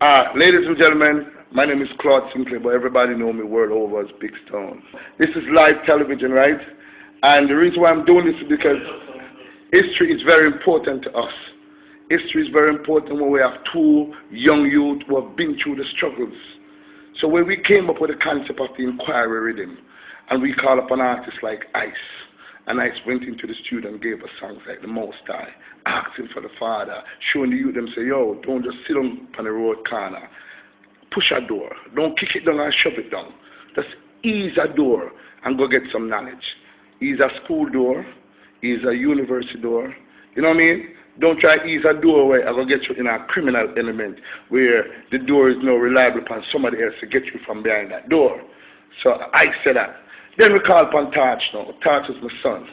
Ladies and gentlemen, my name is Claude Sinclair, but everybody know me world over as Big Stone. This is live television, right? And the reason why I'm doing this is because history is very important to us. History is very important when we have two young youth who have been through the struggles. So when we came up with the concept of the inquiry rhythm, and we call upon artists like Ice, and Ice went into the studio and gave us songs like The Most High, asking for the Father, showing the youth them say, yo, don't just sit on the road corner. Push a door. Don't kick it down and shove it down. Just ease a door and go get some knowledge. Ease a school door. Ease a university door. You know what I mean? Don't try to ease a door where I go get you in a criminal element where the door is now reliable upon somebody else to get you from behind that door. So I said that. Then we call upon Touch now. Touch is my son.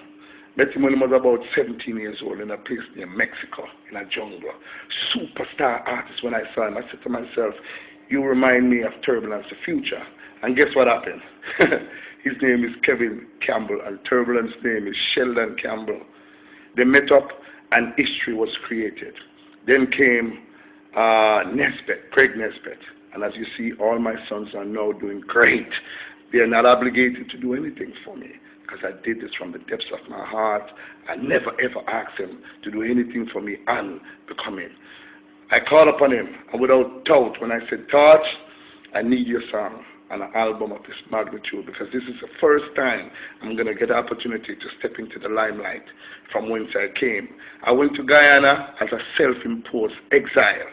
Met him when he was about 17 years old in a place near Mexico, in a jungle. Superstar artist. When I saw him, I said to myself, you remind me of Turbulence the Future. And guess what happened? His name is Kevin Campbell, and Turbulence's name is Sheldon Campbell. They met up, and history was created. Then came Nesbitt, Craig Nesbitt. And as you see, all my sons are now doing great. They are not obligated to do anything for me, because I did this from the depths of my heart. I never ever asked them to do anything for me unbecoming. I called upon him, and without doubt, when I said, Touch, I need your song and an album of this magnitude, because this is the first time I'm going to get the opportunity to step into the limelight from whence I came. I went to Guyana as a self-imposed exile,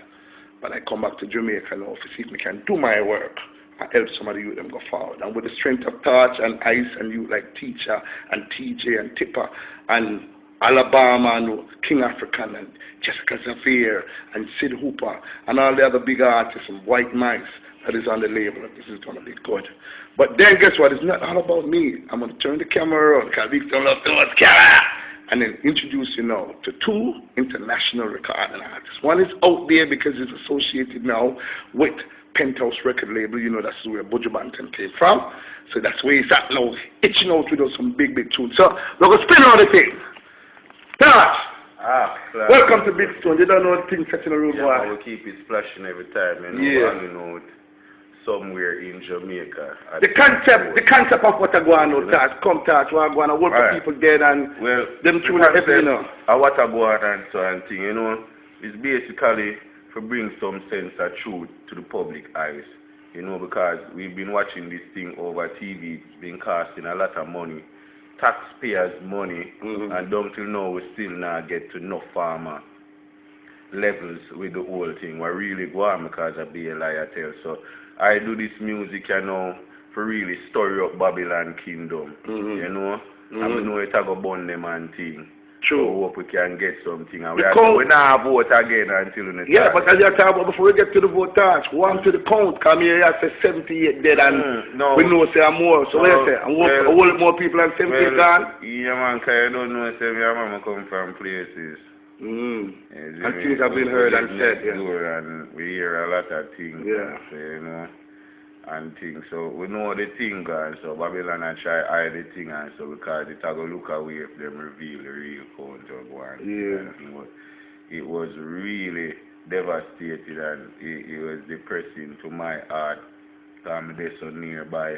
but I come back to Jamaica now to see if I can do my work and help some of the youth them go forward. And with the strength of Touch and Ice and youth like Teacher and TJ and Tipper and Alabama and King African and Jessica Xavier and Sid Hooper and all the other big artists and White Mice that is on the label. This is going to be good. But then guess what? It's not all about me. I'm going to turn the camera on, because we don't love to watch camera, and then introduce you now to two international recording artists. One is out there because it's associated now with Penthouse record label. You know, that's where Buju Banton came from. So that's where he's at now, itching out with some big tunes. So we're going to spin all the thing. Touch! Welcome to Big Stone. You don't know the thing set in the road, boy. We keep it splashing every time, you know, somewhere in Jamaica. The concept of what I go on now, Touch. Come, Touch. What I go on, I work for people dead and them tune everything, you know. What I go on and so and thing, you know, it's basically to bring some sense of truth to the public eyes. You know, because we've been watching this thing over TV, it's been costing a lot of money. Taxpayers' money, and until now we still not get to enough farmer levels with the whole thing. We really go on because I be a liar tell. So I do this music, you know, for really stir up Babylon Kingdom, you know. And we know it a go burn them and thing. True. So hope we can get something. And we not vote again until the yeah, but as you talk about before we get to the vote, Touch, one to the count, come here, I say 78 dead, and we know say more. So what you say? A whole more people than 78 gone? Yeah, man, because you don't know, say your mama come from places. And things have been heard and said, yeah. And we hear a lot of things, so, you know, and things. So we know the thing, guys. So Babylon and try hide the thing, and so because it will look away if them reveal the real count of one. It was really devastated, and it was depressing to my heart. They're so nearby.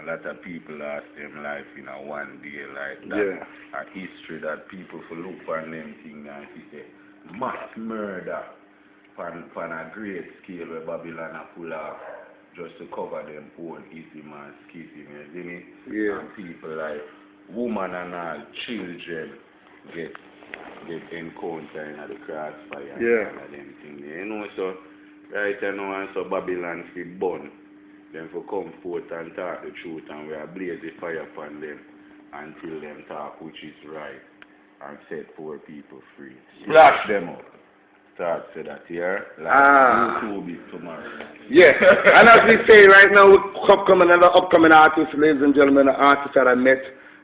A lot of people lost their life in a one day like that. A history that people for look for them thing and see mass murder on a great scale where Babylon pull off just to cover them own easy man skipping, you see? And people like women and all children get encounter in the crossfire and them thing. You know, so right now and so Babylon fi burn. Them for come forth and talk the truth, and we are blaze the fire upon them until them talk which is right and set poor people free. Splash them up. Start say that here, like YouTube is tomorrow. Yeah, and as we say right now, upcoming artists, ladies and gentlemen, an artist that I met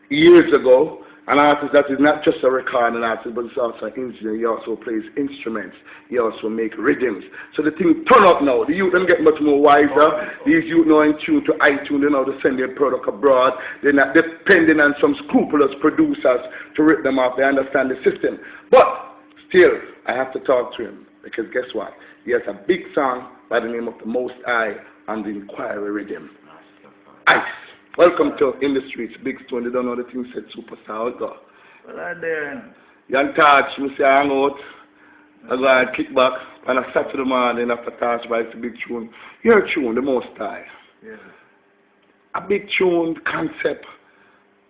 years ago, an artist that is not just a recording artist, but he's also an engineer. He also plays instruments. He also makes rhythms. So the thing turn up now. The youth don't get much more wiser. These youth now in tune to iTunes. They know to send their product abroad. They're not depending on some scrupulous producers to rip them off. They understand the system. But still, I have to talk to him. Because guess what? He has a big song by the name of The Most High on the Inquiry Rhythm. Ice. Welcome to In the Streets, Big Stone. They don't know the thing said superstar. How it go? Well, I there. You can touch, me say hang out. I go and kick back. And I Saturday morning after touch by the big tune. Your tune, The Most High. Yeah. A big tune concept.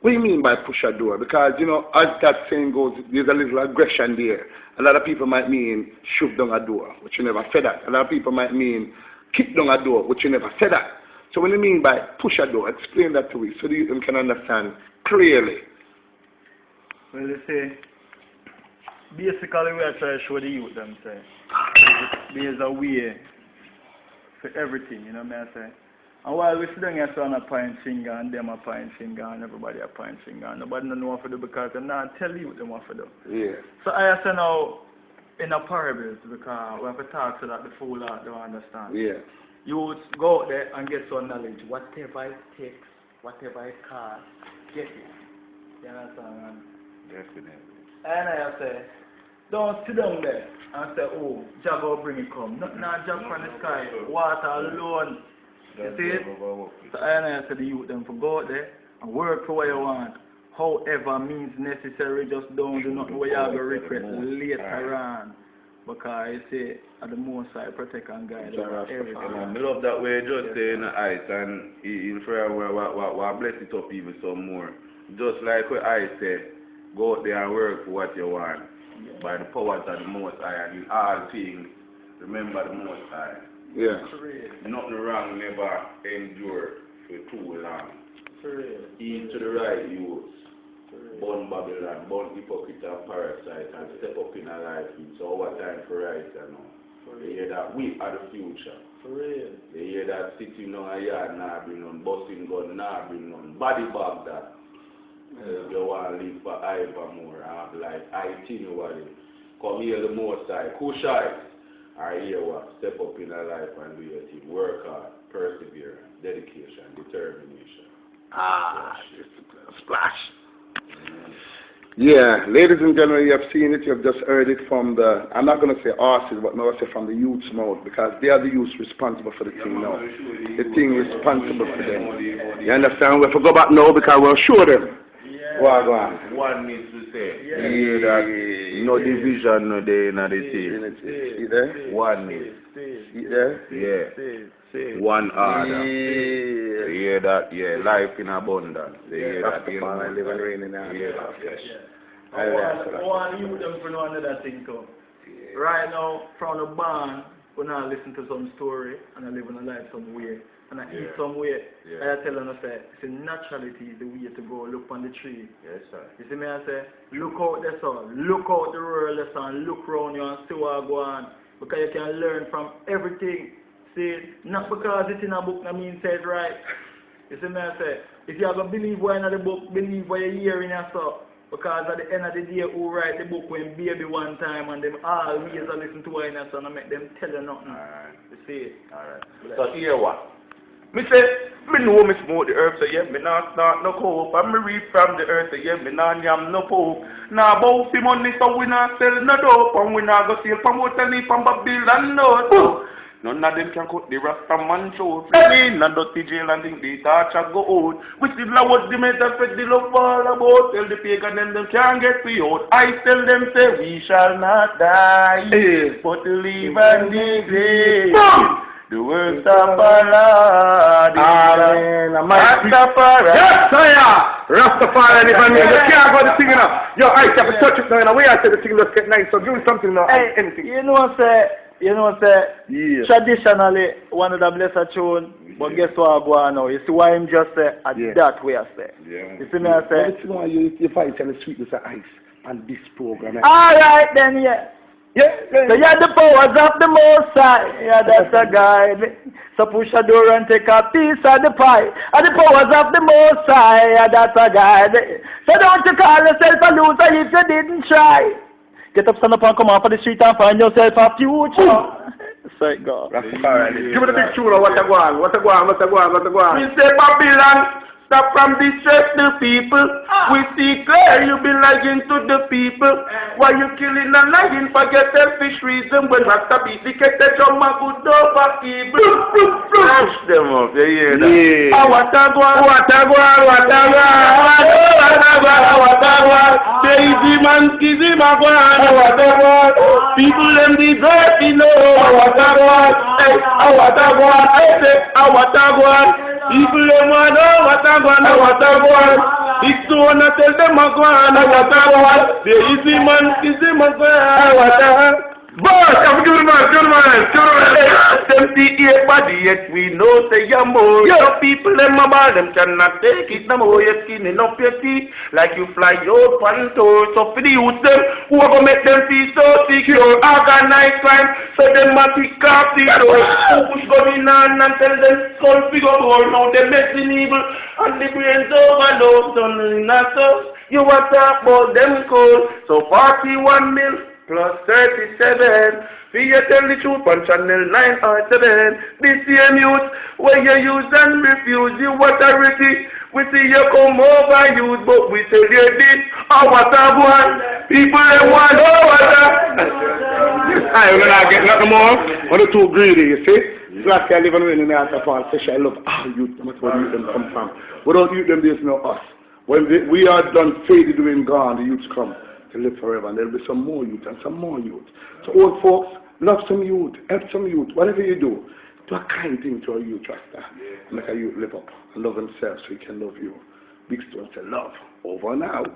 What do you mean by push a door? Because, you know, as that saying goes, there's a little aggression there. A lot of people might mean shove down a door, which you never said that. A lot of people might mean kick down a door, which you never said that. So what do you mean by push a door? Explain that to me so that you can understand clearly. Well, you see, basically we are trying to show the youth them, say, there's a way for everything, you know what I say? And while we sit down here on a point finger and them a point finger and everybody a point finger and nobody don't know what to do because they're not tell you them what to do. Yeah. So I say now in a parables because we have to talk so that the fool out don't understand. Yeah. You would go out there and get some knowledge. Whatever it takes, whatever it costs, get it. You understand, man? Definitely. And I say, don't sit down there and say, oh, Jah go bring it come. Not Jah from the sky, water alone. You see it? So I say the youth them for go out there and work for what you want. However means necessary, just don't do nothing where you have to regret later on. Because you see, at the most side, protect and guide everything. I love that way just saying ice and in prayer we bless it up even some more. Just like what I said, go out there and work for what you want. By the powers of the Most High and in all things, remember the Most High. Yeah. Nothing wrong never endure for too long. Eat to the right youths. Born Babylon, born hypocrite and parasite and step up in a life. So our time for right now. They hear that we are the future. They hear that sitting on a yard nah bring none, busting gun nah bring none, body bag that. If you want to live for ever more and have life, itinerary. Come here the Most High, Kushite. I hear what? Step up in a life and do your thing. Work hard, perseverance, dedication, determination. Splash. Yeah, ladies and gentlemen, you have seen it, you have just heard it from the, I'm not going to say artists, but now I say from the youth's mouth, because they are the youths responsible for the thing now. The thing responsible for them. You understand? We have to go back now because we'll show them. Go on. One needs to say, that no division no day in the team. See there? One needs. See there? Yeah. One order. You hear that? Yeah. Life in abundance. They hear that? You know, live and reign in the I want you them to know another thing too. Right now, from the barn, when I listen to some story and I live in a life somewhere and I eat somewhere, I tell them, I say, it's naturality is the way to go. Look on the tree. Yes, sir. You see me, I say, look out the sun, look out the world, the sun, look around you and see what go on. Because you can learn from everything. See, not because it's in a book, that means it's right. You see me, I say, if you have to believe what in the book, believe what you hear in yourself. Because at the end of the day, who write the book when baby one time and them always listen to what in your son and make them tell you nothing. Alright. You see it? Alright. So hear what? Me say, me know me smoke the herb, so yeah, me not start no coke. And me read from the earth, so yeah, me not yam no poke. Now bout the money, so we not sell no dope. And we not go sell from what and from Babylon, no. None of them can cut the Rasta man throat. Me not dirty jail and think the torture go out. We still know what the method for the love all about. Tell the pagan them can't get me out. I tell them say we shall not die, but live and declare the works of Allah. Amen. Rastafari. Yes, sir. Rastafari. You can't go the thing now. Yo, I have to touch it now. We have to the thing let's get nice. So do something now. Hey, anything. You know what I'm saying? Traditionally, one of them lesser tune, but guess what I go on now? You see why him just say, that way I say. Yeah. You see me I say? You know, you fight and the sweetness of ice on this program. Alright then, yeah. So you're the powers of the Most High. Yeah, that's a guide. So push a door and take a piece of the pie. And the powers of the Most High. Yeah, that's a guide. So don't you call yourself a loser if you didn't try. Get up, stand up and come off of the street and find yourself a future. Say God. Give me the big tune. What a go on. We say Babylon, Stop from distress the people. We see clear you be lying to the people. Why you killing and lying for your selfish reason? When Rasta beat the cat, your man good over evil. Flash them up, you hear that? Yeah. Watagwa. Daisy man, skizzy magwan. People them deserve to know. Watagwa. People them want know what I want. It's to wanna tell them I want. The easy man, Boss, I'm good man. Them see here body yet we know say you're more. Your people them about them cannot take it no more. You're skinning up your teeth like you fly your panto. So for the youth them who are gonna make them feel so secure. Organized crime so them must be crafty. Who push going on and tell them skull figure all now they're messing evil and the brains overload. Don't not so you want to talk about them cold. So 41 mil. Plus 37, for you tell the truth on channel 9 or 7. This same youth, where you use and refuse the authority. We see you come over youth, but we tell you this, what I want. People they want what I will not get nothing more. Or the too greedy, you see? It's like I live and win in the answer for say I love youth, no matter where youth them come from. Without youth them, there's no us. When we are done faded and gone, the youths come. Live forever, and there'll be some more youth and some more youth. So old folks, love some youth, help some youth, whatever you do a kind thing to a youth, Rasta. Make a youth live up and love themselves so he can love you. Big Stone say love, over and out.